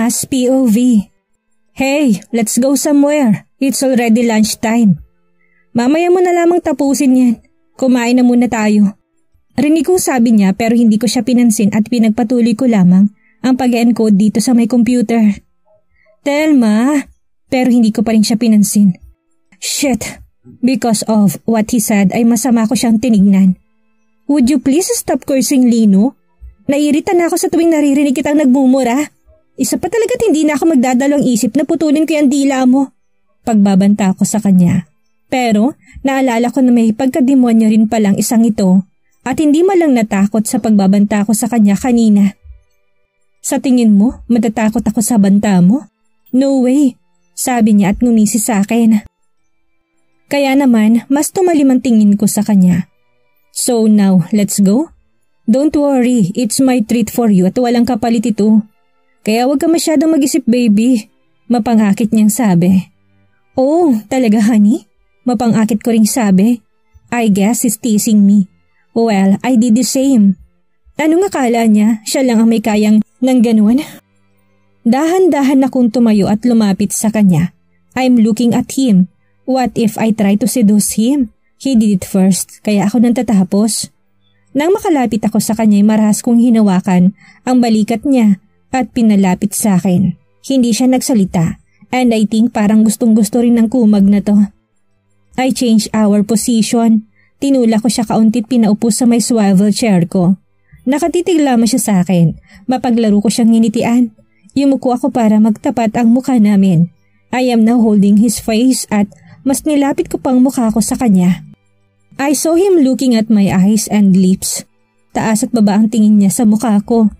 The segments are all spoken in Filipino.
Mas POV. Hey, let's go somewhere. It's already lunchtime. Mamaya mo na lamang tapusin yan. Kumain na muna tayo. Rinig kong sabi niya pero hindi ko siya pinansin at pinagpatuloy ko lamang ang pag-encode dito sa may computer. Telma, pero hindi ko pa rin siya pinansin. Shit, because of what he said ay masama ko siyang tinignan. Would you please stop cursing, Lino? Naiirita na ako sa tuwing naririnig kitang nagmumura. Isa pa talaga't hindi na ako magdadalawang isip na putulin ko yung dila mo. Pagbabanta ko sa kanya. Pero naalala ko na may pagkademonyo rin palang isang ito at hindi malang natakot sa pagbabanta ko sa kanya kanina. Sa tingin mo, matatakot ako sa banta mo? No way, sabi niya at ngumisi sa akin. Kaya naman, mas tumalim ang tingin ko sa kanya. So now, let's go? Don't worry, it's my treat for you at walang kapalit ito. Kaya wag ka masyadong mag-isip, baby. Mapangakit niyang sabi. Oh, talaga honey? Mapangakit ko ring sabi. I guess he's teasing me. Well, I did the same. Anong akala niya? Siya lang ang may kayang ng ganun? Dahan-dahan akong tumayo at lumapit sa kanya. I'm looking at him. What if I try to seduce him? He did it first, kaya ako nang tatapos. Nang makalapit ako sa kanya, marahas kong hinawakan ang balikat niya at pinalapit sa akin. Hindi siya nagsalita and I think parang gustong-gusto rin ng kumag na to. I changed our position. Tinula ko siya kauntit pinaupo sa may swivel chair ko. Nakatitig lamang siya sa akin. Mapaglaro ko siyang nginitian. Yumuko ako para magtapat ang mukha namin. I am now holding his face at mas nilapit ko pang mukha ko sa kanya. I saw him looking at my eyes and lips. Taas at baba ang tingin niya sa mukha ko.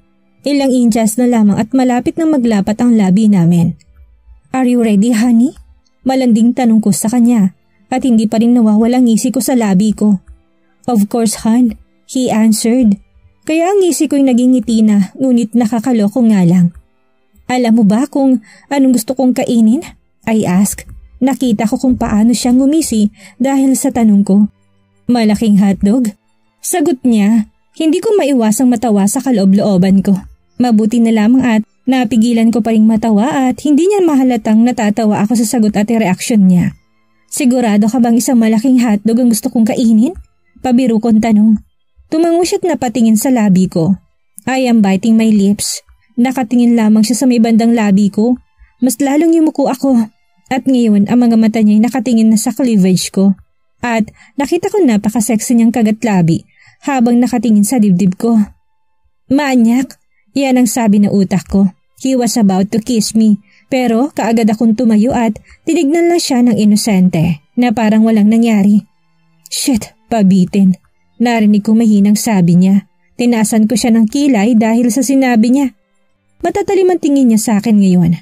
Ilang inches na lamang at malapit nang maglapat ang labi namin. Are you ready, honey? Malanding tanong ko sa kanya. At hindi pa rin nawawalang ngisi ko sa labi ko. Of course, hon, he answered. Kaya ang ngisi ko'y naging ngiti na, ngunit nakakaloko nga lang. Alam mo ba kung anong gusto kong kainin? I asked. Nakita ko kung paano siya ngumisi dahil sa tanong ko. Malaking hotdog? Sagot niya, hindi ko maiwasang matawa sa kaloob-looban ko. Mabuti na lamang at napigilan ko pa ring matawa at hindi niya mahalatang natatawa ako sa sagot at reaksyon niya. Sigurado ka bang isang malaking hotdog ang gusto kong kainin? Pabiro kong tanong. Tumango siya't napatingin sa labi ko. I am biting my lips. Nakatingin lamang siya sa may bandang labi ko. Mas lalong yumuko ako. At ngayon ang mga mata niya'y nakatingin na sa cleavage ko. At nakita ko napaka-sexy niyang kagat-labi habang nakatingin sa dibdib ko. Maanyak, yan ang sabi ng utak ko. He was about to kiss me. Pero kaagad akong tumayo at tinignan lang siya ng inosente na parang walang nangyari. Shit, pabitin. Narinig ko mahinang sabi niya. Tinasan ko siya ng kilay dahil sa sinabi niya. Matatalim ang tingin niya sa akin ngayon.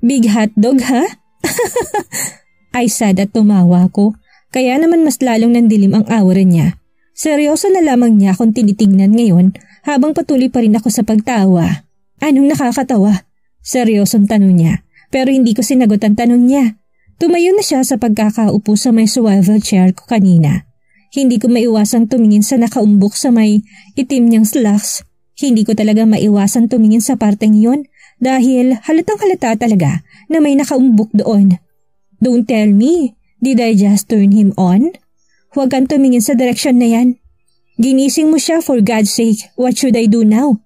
Big hotdog ha? I said at tumawa ko. Kaya naman mas lalong nandilim ang aura niya. Seryoso na lamang niya akong tinitignan ngayon habang patuloy pa rin ako sa pagtawa. Anong nakakatawa? Seryosong tanong niya, pero hindi ko sinagot ang tanong niya. Tumayo na siya sa pagkakaupo sa may swivel chair ko kanina. Hindi ko maiwasang tumingin sa nakaumbok sa may itim niyang slacks. Hindi ko talaga maiwasang tumingin sa parteng yon dahil halatang halata talaga na may nakaumbok doon. Don't tell me, did I just turn him on? Huwag kang tumingin sa direksyon na yan. Ginising mo siya for God's sake, what should I do now?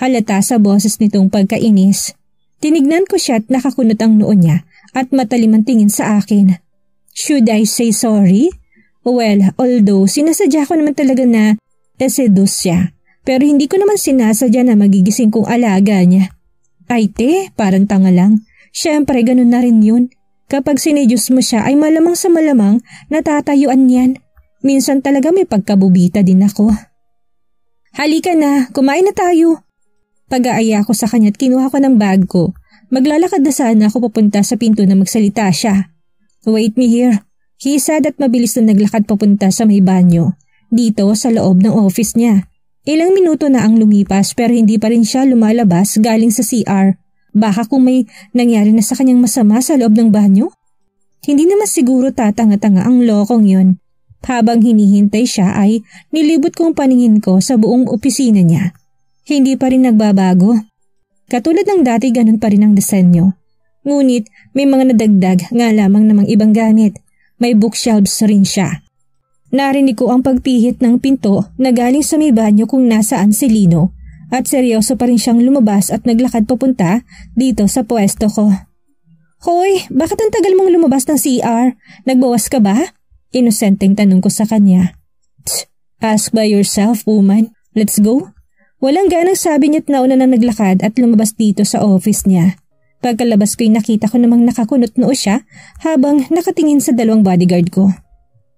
Halata sa boses nitong pagkainis. Tinignan ko siya at nakakunot ang noo niya at matalim ang tingin sa akin. Should I say sorry? Well, although sinasadya ko naman talaga na seduce siya, pero hindi ko naman sinasadya na magigising kong alaga niya. Ay te, parang tanga lang. Siyempre ganun na rin yun. Kapag sinedyos mo siya ay malamang sa malamang natatayuan niyan. Minsan talaga may pagkabubita din ako. Halika na, kumain na tayo. Pag-aaya ko sa kanya at kinuha ko ng bag ko. Maglalakad na sana ako papunta sa pinto na magsalita siya. Wait me here. He said at mabilis na naglakad papunta sa may banyo. Dito sa loob ng office niya. Ilang minuto na ang lumipas pero hindi pa rin siya lumalabas galing sa CR. Baka kung may nangyari na sa kanyang masama sa loob ng banyo? Hindi naman siguro tatanga-tanga ang lokong yon. Habang hinihintay siya ay nilibot kong paningin ko sa buong opisina niya. Hindi pa rin nagbabago. Katulad ng dati ganun pa rin ang disenyo. Ngunit may mga nadagdag nga lamang namang ibang gamit. May bookshelves rin siya. Narinig ko ang pagpihit ng pinto na galing sa may banyo kung nasaan si Lino at seryoso pa rin siyang lumabas at naglakad papunta dito sa pwesto ko. Hoy, bakit ang tagal mong lumabas ng CR? Nagbawas ka ba? Inosenteng tanong ko sa kanya. Ask by yourself, woman. Let's go. Walang ganang sabi niya't nauna na naglakad at lumabas dito sa office niya. Pagkalabas ko'y nakita ko namang nakakunot noo siya habang nakatingin sa dalawang bodyguard ko.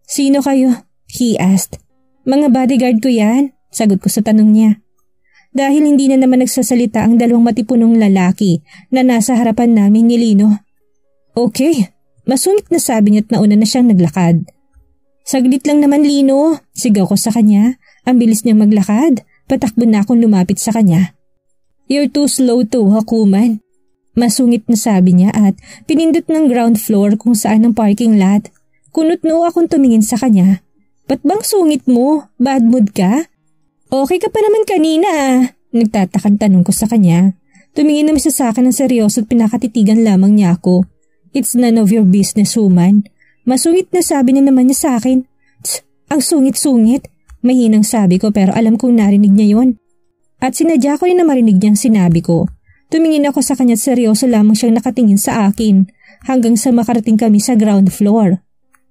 Sino kayo? He asked. Mga bodyguard ko yan, sagot ko sa tanong niya. Dahil hindi na naman nagsasalita ang dalawang matipunong lalaki na nasa harapan namin ni Lino. Okay, masungit na sabi niya't nauna na siyang naglakad. Saglit lang naman Lino, sigaw ko sa kanya. Ang bilis niyang maglakad, patakbo na akong lumapit sa kanya. You're too slow to, Hakuman. Masungit na sabi niya at pinindot ng ground floor kung saan ang parking lot. Kunot-noo akong tumingin sa kanya. Ba't bang sungit mo? Bad mood ka? Okay ka pa naman kanina ah. Nagtatakang tanong ko sa kanya. Tumingin naman siya sa akin ng seryoso at pinakatitigan lamang niya ako. It's none of your business, woman. Masungit na sabi niya naman niya sa akin. Tsk, ang sungit-sungit. Mahinang sabi ko pero alam kong narinig niya yon. At sinadya ko rin na marinig niyang sinabi ko. Tumingin ako sa kanya at seryoso lamang siyang nakatingin sa akin hanggang sa makarating kami sa ground floor.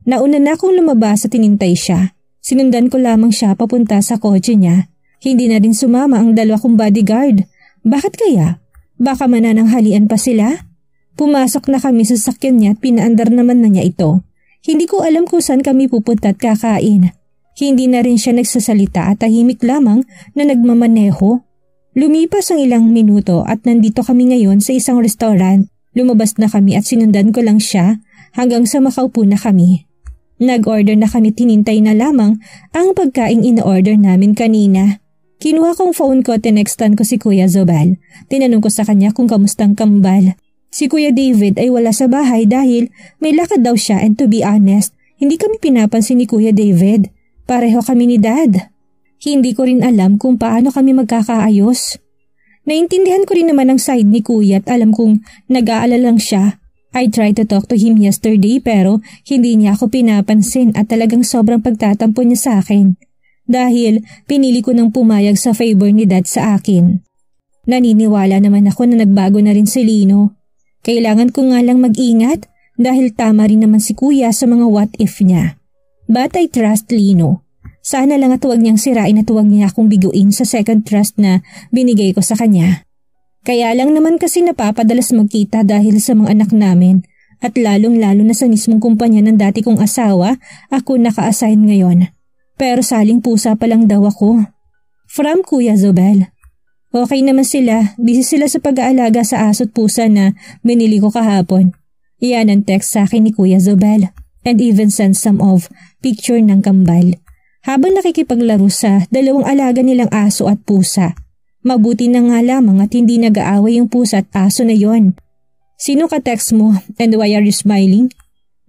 Nauna na akong lumabas at tinintay siya. Sinundan ko lamang siya papunta sa kotse niya. Hindi na rin sumama ang dalawa kong bodyguard. Bakit kaya? Baka manananghalian pa sila? Pumasok na kami sa sakyan niya at pinaandar naman na niya ito. Hindi ko alam kung saan kami pupunta at kakain. Hindi na rin siya nagsasalita at tahimik lamang na nagmamaneho. Lumipas ang ilang minuto at nandito kami ngayon sa isang restaurant. Lumabas na kami at sinundan ko lang siya hanggang sa makaupo na kami. Nag-order na kami, tinintay na lamang ang pagkaing in-order namin kanina. Kinuha kong phone ko at tinextan ko si Kuya Zobel. Tinanong ko sa kanya kung kamustang kambal. Si Kuya David ay wala sa bahay dahil may lakad daw siya and to be honest, hindi kami pinapansin ni Kuya David. Pareho kami ni Dad. Hindi ko rin alam kung paano kami magkakaayos. Naintindihan ko rin naman ang side ni Kuya at alam kong nag-aalala lang siya. I tried to talk to him yesterday pero hindi niya ako pinapansin at talagang sobrang pagtatampo niya sa akin. Dahil pinili ko nang pumayag sa favor ni Dad sa akin. Naniniwala naman ako na nagbago na rin si Lino. Kailangan ko nga lang mag-ingat dahil tama rin naman si Kuya sa mga what if niya. But I trust Lino. Sana lang at huwag niyang sirain at huwag niya akong biguin sa second trust na binigay ko sa kanya. Kaya lang naman kasi napapadalas magkita dahil sa mga anak namin at lalong-lalo na sa mismong kumpanya ng dati kong asawa, ako naka-assign ngayon. Pero saling pusa pa lang daw ako. From Kuya Zobel. Okay naman sila, busy sila sa pag-aalaga sa aso't pusa na binili ko kahapon. Iyan ang text sa akin ni Kuya Zobel and even send some of picture ng kambal. Habang nakikipaglaro sa dalawang alaga nilang aso at pusa. Mabuti na nga lamang at hindi nag-aaway yung pusa at aso na yon. Sino ka-text mo and why are you smiling?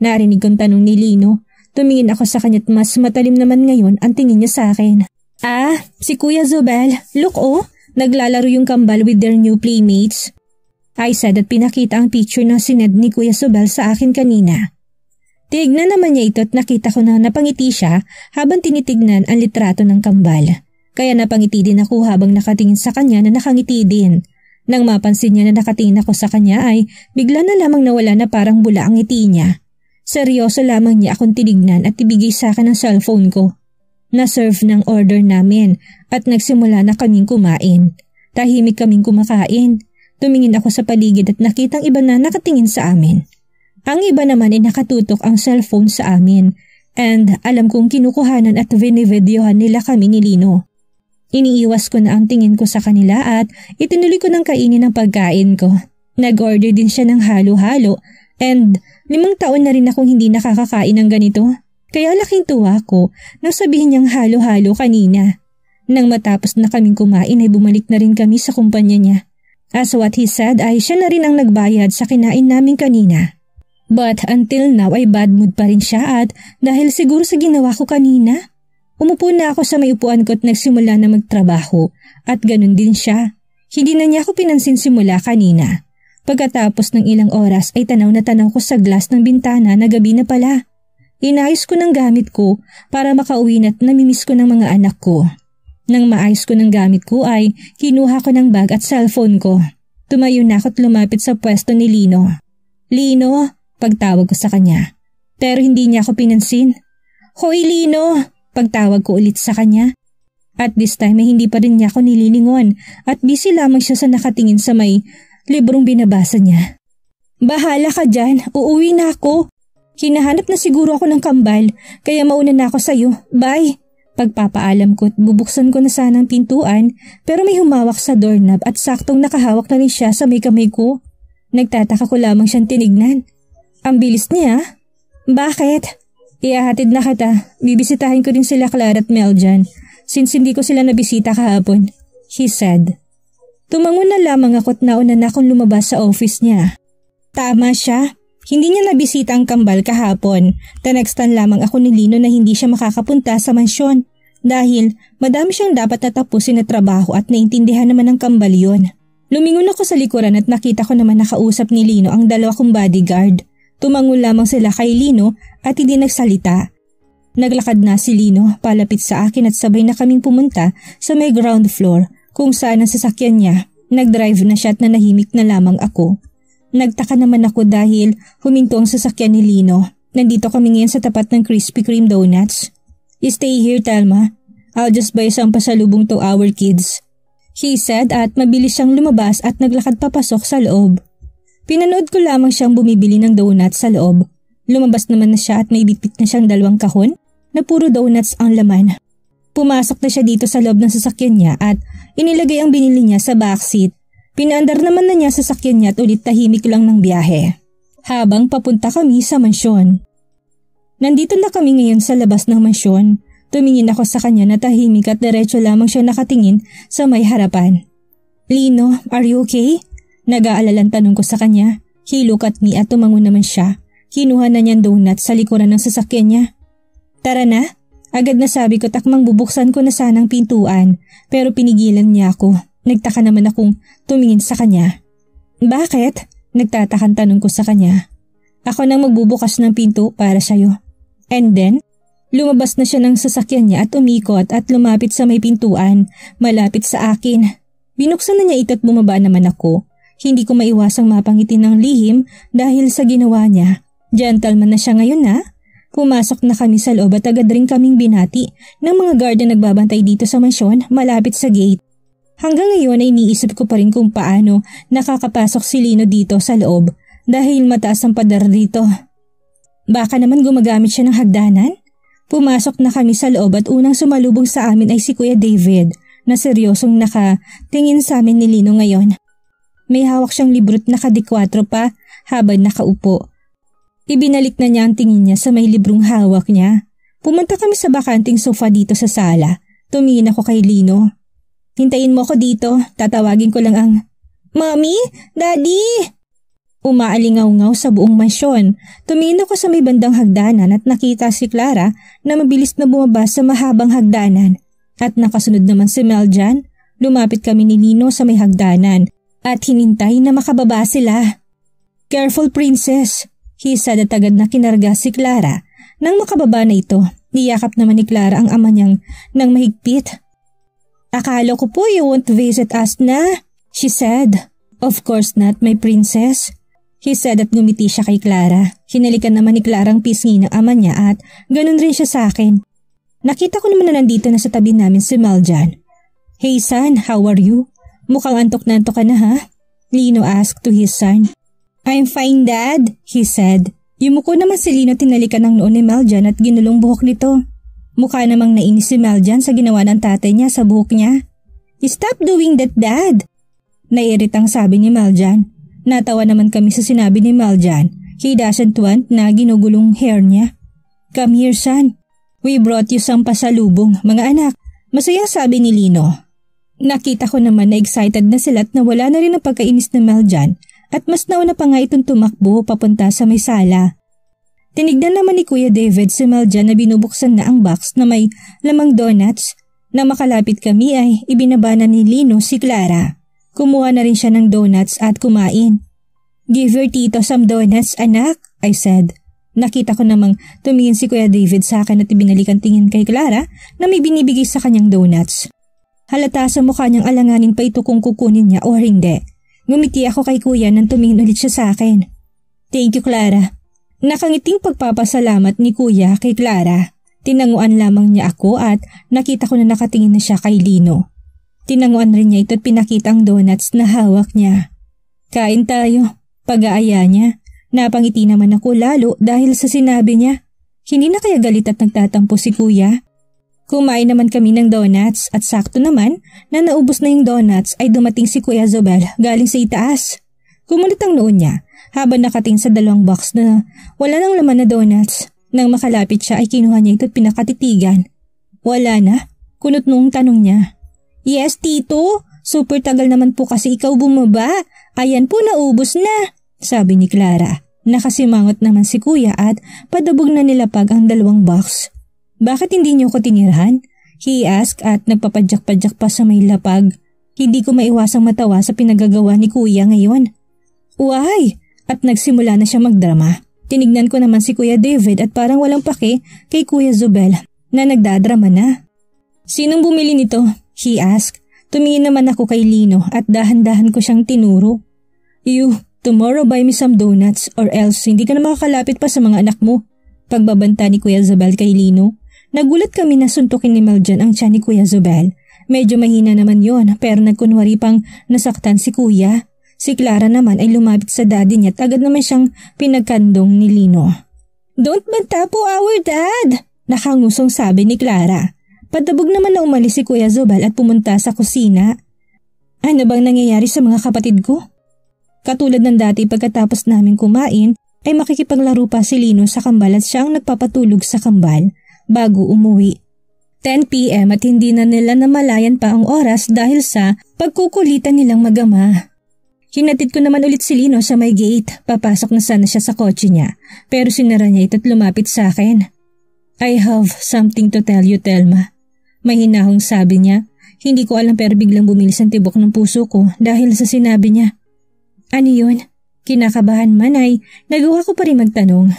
Narinig kong tanong ni Lino. Tumingin ako sa kanya't mas matalim naman ngayon ang tingin niya sa akin. Ah, si Kuya Zobel. Look oh, naglalaro yung kambal with their new playmates. I said at pinakita ang picture na sined ni Kuya Zobel sa akin kanina. Tignan naman niya ito at nakita ko na napangiti siya habang tinitignan ang litrato ng kambal. Kaya napangiti din ako habang nakatingin sa kanya na nakangiti din. Nang mapansin niya na nakatingin ako sa kanya ay bigla na lamang nawala na parang bula ang ngiti niya. Seryoso lamang niya akong tinignan at ibigay sa akin ang cellphone ko. Na-serve ng order namin at nagsimula na kaming kumain. Tahimik kaming kumakain. Tumingin ako sa paligid at nakitang iba na nakatingin sa amin. Ang iba naman ay nakatutok ang cellphone sa amin and alam kong kinukuhanan at vinivideohan nila kami ni Lino. Iniiwas ko na ang tingin ko sa kanila at itinuloy ko ng kainin ang pagkain ko. Nag-order din siya ng halo-halo and 5 taon na rin akong hindi nakakakain ng ganito. Kaya laking tuwa ko nang sabihin niyang halo-halo kanina. Nang matapos na kaming kumain ay bumalik na rin kami sa kumpanya niya. As what he said ay siya na rin ang nagbayad sa kinain namin kanina. But until now ay bad mood pa rin siya at dahil siguro sa ginawa ko kanina. Umupo na ako sa may upuan ko at nagsimula na magtrabaho at ganun din siya. Hindi na niya ako pinansin simula kanina. Pagkatapos ng ilang oras ay tanaw na tanaw ko sa glass ng bintana na gabi na pala. Inayos ko ng gamit ko para makauwi na't namimiss ko ng mga anak ko. Nang maayos ko ng gamit ko ay kinuha ko ng bag at cellphone ko. Tumayo na ako't lumapit sa pwesto ni Lino. Lino, pagtawag ko sa kanya. Pero hindi niya ako pinansin. Hoy Lino, pagtawag ko ulit sa kanya. At this time ay hindi pa rin niya ako nililingon at busy lamang siya sa nakatingin sa may librong binabasa niya. Bahala ka dyan, uuwi na ako. Hinahanap na siguro ako ng kambal kaya mauna na ako sa'yo. Bye! Pagpapaalam ko at bubuksan ko na sana ang pintuan pero may humawak sa doorknob at saktong nakahawak na rin siya sa may kamay ko. Nagtataka ko lamang siyang tinignan. Ang bilis niya. Bakit? Ihahatid na kita. Bibisitahin ko rin sila Clara at Meljan since hindi ko sila nabisita kahapon, he said. Tumangon na lamang ako't nauna na akong lumabas sa office niya. Tama siya. Hindi niya nabisita ang kambal kahapon. Tinextan lamang ako ni Lino na hindi siya makakapunta sa mansyon dahil madami siyang dapat natapusin na trabaho at naintindihan naman ng kambal yun. Lumingon ako sa likuran at nakita ko naman nakausap ni Lino ang dalawa kong bodyguard. Tumangon lamang sila kay Lino at hindi nagsalita. Naglakad na si Lino palapit sa akin at sabay na kaming pumunta sa may ground floor kung saan ang sasakyan niya. Nag-drive na siya at nanahimik na lamang ako. Nagtaka naman ako dahil huminto ang sasakyan ni Lino. Nandito kami ngayon sa tapat ng Krispy Kreme Donuts. Stay here, Telma. I'll just buy some pasalubong to our kids, he said at mabilis siyang lumabas at naglakad papasok sa loob. Pinanood ko lamang siyang bumibili ng donuts sa loob. Lumabas naman na siya at may bitbit na siyang 2 kahon na puro donuts ang laman. Pumasok na siya dito sa loob ng sasakyan niya at inilagay ang binili niya sa backseat. Pinaandar naman na niya sa sasakyan niya at ulit tahimik lang ng biyahe. Habang papunta kami sa mansyon. Nandito na kami ngayon sa labas ng mansyon. Tumingin ako sa kanya na tahimik at diretso lamang siya nakatingin sa may harapan. Lino, are you okay? Nag-aalalang tanong ko sa kanya. He looked at me at tumangon naman siya. Kinuha na niyang donut sa likuran ng sasakyan niya. Tara na. Agad na sabi ko takmang bubuksan ko na sanang pintuan pero pinigilan niya ako. Nagtaka naman akong tumingin sa kanya. Bakit? Nagtatakang tanong ko sa kanya. Ako nang magbubukas ng pinto para sa'yo. And then, lumabas na siya ng sasakyan niya at umikot at lumapit sa may pintuan, malapit sa akin. Binuksan na niya ito at bumaba naman ako. Hindi ko maiwasang mapangitin ng lihim dahil sa ginawa niya. Gentleman na siya ngayon ha? Pumasok na kami sa loob at agad rin kaming binati ng mga guard na nagbabantay dito sa mansyon malapit sa gate. Hanggang ngayon ay iniisip ko pa rin kung paano nakakapasok si Lino dito sa loob dahil mataas ang pader dito. Baka naman gumagamit siya ng hagdanan? Pumasok na kami sa loob at unang sumalubong sa amin ay si Kuya David na seryosong nakatingin sa amin ni Lino ngayon. May hawak siyang libro't nakadikwatro pa habang nakaupo. Ibinalik na niya ang tingin niya sa may librong hawak niya. Pumunta kami sa bakanting sofa dito sa sala. Tumingin ako kay Lino. Hintayin mo ako dito, tatawagin ko lang ang, Mommy? Daddy? Umaalingaw-ngaw sa buong mansyon. Tumingin ako sa may bandang hagdanan at nakita si Clara na mabilis na bumaba sa mahabang hagdanan. At nakasunod naman si Meljan. Lumapit kami ni Lino sa may hagdanan at hinintay na makababa sila. Careful, princess, he said at agad na kinarga si Clara. Nang makababa na ito, niyakap naman ni Clara ang ama niyang nang mahigpit. Akala ko po you won't visit us na, she said. Of course not, my princess, he said at ngumiti siya kay Clara. Hinalikan naman ni Clara ang pisngi ng ama niya at ganun rin siya sa akin. Nakita ko naman na nandito na sa tabi namin si Meljan. Hey son, how are you? Mukhang antok na antok ka na ha? Lino asked to his son. I'm fine dad, he said. Yumuko naman si Lino tinalikan ng noon ni Meljan at ginulong buhok nito. Mukha namang nainis si Meljan sa ginawa ng tatay niya sa buhok niya. Stop doing that, Dad! Naiiritang sabi ni Meljan. Natawa naman kami sa sinabi ni Meljan. He doesn't want na ginugulong hair niya. Come here, son. We brought you some pasalubong, mga anak. Masaya sabi ni Lino. Nakita ko naman na excited na sila at nawala na rin ang pagkainis ni Meljan at mas nauna pa nga itong tumakbo papunta sa may sala. Tinignan naman ni Kuya David si Meljan na binubuksan na ang box na may lamang donuts. Na makalapit kami ay ibinaba na ni Lino si Clara. Kumuha na rin siya ng donuts at kumain. Give your tito some donuts, anak, I said. Nakita ko namang tumingin si Kuya David sa akin at ibinalikan tingin kay Clara na may binibigay sa kanyang donuts. Halata sa mukha niyang alanganin pa ito kung kukunin niya o hindi. Ngumiti ako kay Kuya nang tumingin ulit siya sa akin. Thank you, Clara. Nakangiting pagpapasalamat ni Kuya kay Clara. Tinanguan lamang niya ako at nakita ko na nakatingin na siya kay Lino. Tinanguan rin niya ito at pinakita ang donuts na hawak niya. Kain tayo. Pag-aaya niya. Napangiti naman ako lalo dahil sa sinabi niya. Hindi na kaya galit at nagtatampo si Kuya. Kumain naman kami ng donuts at sakto naman na naubos na yung donuts ay dumating si Kuya Zobel galing sa itaas. Kumulit ang noon niya habang nakatingin sa dalawang box na wala nang laman na donuts. Nang makalapit siya ay kinuha niya ito at pinakatitigan. Wala na? Kunot noong tanong niya. Yes, Tito. Super tagal naman po kasi ikaw bumaba. Ayan po, naubos na, sabi ni Clara. Nakasimangot naman si Kuya at padabog na nilapag ang dalawang box. Bakit hindi niyo ko tinirahan? He asked at nagpapadyak-padyak pa sa may lapag. Hindi ko maiwasang matawa sa pinagagawa ni Kuya ngayon. Why? At nagsimula na siya magdrama. Tinignan ko naman si Kuya David at parang walang pake kay Kuya Zobel na nagdadrama na. Sinong bumili nito? He asked. Tumingin naman ako kay Lino at dahan-dahan ko siyang tinuro. You, tomorrow buy me some donuts or else hindi ka na makakalapit pa sa mga anak mo. Pagbabanta ni Kuya Zobel kay Lino. Nagulat kami na suntukin ni Meljan ang tiyan ni Kuya Zobel. Medyo mahina naman yon pero nagkunwari pang nasaktan si Kuya. Si Clara naman ay lumapit sa daddy niya at agad naman siyang pinagkandong ni Lino. Don't banta po our dad! Nakangusong sabi ni Clara. Padabog naman na umalis si Kuya Zobel at pumunta sa kusina. Ano bang nangyayari sa mga kapatid ko? Katulad ng dati pagkatapos namin kumain ay makikipaglaro pa si Lino sa kambal at siyang nagpapatulog sa kambal bago umuwi. 10 p.m. at hindi na nila namalayan pa ang oras dahil sa pagkukulitan nilang mag-ama. Hinatid ko naman ulit si Lino sa may gate. Papasok na sana siya sa kotse niya pero sinara niya ito at lumapit sa akin. I have something to tell you, Telma. Mahinahong sabi niya. Hindi ko alam pero biglang bumilis ang tibok ng puso ko dahil sa sinabi niya. Ano yun? Kinakabahan man ay nagawa ko pa rin magtanong.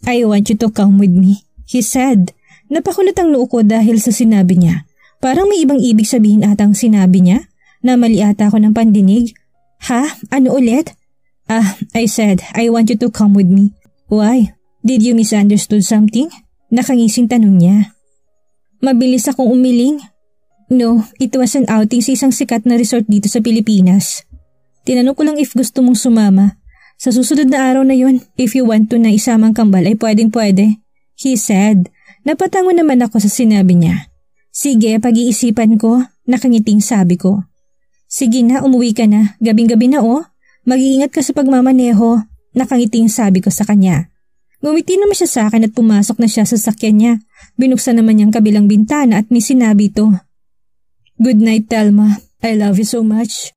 I want you to come with me, he said. Napakunot ang noo ko dahil sa sinabi niya. Parang may ibang ibig sabihin atang sinabi niya na mali ata ako ng pandinig. Ha? Ano ulit? I said, I want you to come with me. Why? Did you misunderstood something? Nakangising tanong niya. Mabilis akong umiling. No, it was an outing sa isang sikat na resort dito sa Pilipinas. Tinanong ko lang if gusto mong sumama. Sa susunod na araw na yun, if you want to na isamang kambal ay pwedeng-pwede. He said. Napatango naman ako sa sinabi niya. Sige, pag-iisipan ko, nakangiting sabi ko. Sige na, umuwi ka na. Gabing-gabi na oh. Mag-iingat ka sa pagmamaneho. Nakangiting sabi ko sa kanya. Ngumiti naman siya sa akin at pumasok na siya sa sakyan niya. Binuksan naman niyang kabilang bintana at may sinabi ito. Good night, Telma. I love you so much.